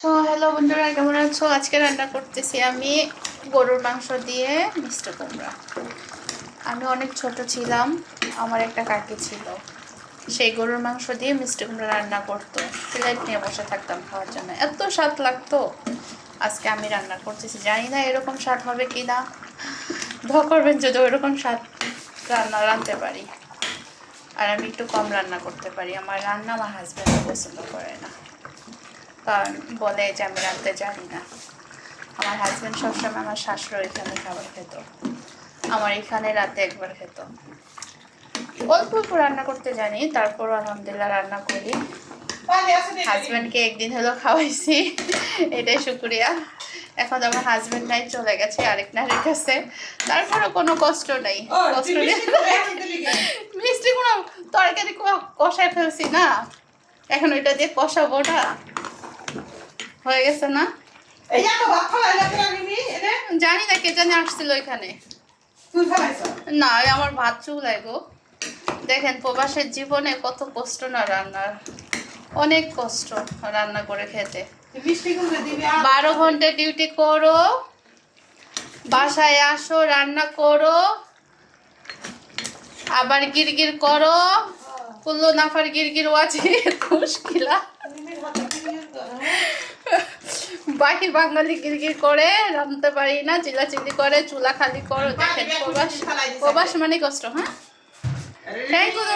তো হ্যালো বন্ধুরা, কেমন আছো? আজকে রান্না করতেছি আমি গরুর মাংস দিয়ে মিষ্টি কুমড়া। আমি অনেক ছোট ছিলাম, আমার একটা কাকি ছিল, সেই গরুর মাংস দিয়ে মিষ্টি কুমড়া রান্না করতো। প্লেট নিয়ে বসে থাকতাম খাওয়ার জন্য, এত স্বাদ লাগতো। আজকে আমি রান্না করতেছি, জানি না এরকম স্বাদ হবে কি না। দোয়া করবেন যদি ওইরকম স্বাদ রাঁধতে পারি। আর আমি একটু কম রান্না করতে পারি, আমার রান্না আমার হাজব্যান্ড পছন্দ করে না, কারণ বলে যে আমি রাঁধতে জানি না। আমার হাজব্যান্ড সবসময় আমার শাশুড়ি এখানে খাবার খেত, আমার এখানে রাতে একবার খেত। অল্প অল্প রান্না করতে জানি, তারপরও আলহামদুলিল্লাহ রান্না করি। হাজব্যান্ডকে একদিন হলো খাওয়াইছি, এটাই শুক্রিয়া। এখন আমার হাজব্যান্ড নাই, চলে গেছে আরেক নারীর কাছে, তারপরও কোনো কষ্ট নেই। কষ্ট নেই, মিষ্টি কোনো তরকারি কষায় ফেলছি না, এখন ওইটা দিয়ে কষাবো না, হয়ে গেছে না। জানি না কে জানি আসছিল এখানে, না আমার ভাত চুলাই গো। দেখেন প্রবাসের জীবনে কত কষ্ট না রান্নার, অনেক কষ্ট রান্না করে খেতে। 12 ঘন্টা ডিউটি করো, বাসায় আসো, রান্না করো, আবার গিরগির করো, কুল্লু নাফার গিরগির ওয়াজি মুশকিলা। বাকি বাঙালি গিরগির করে, রাঁধতে পারি না, চিল্লাচিল্লি করে, চুলা খালি করো। দেখেন প্রবাস মানে কষ্ট। হ্যাঁ,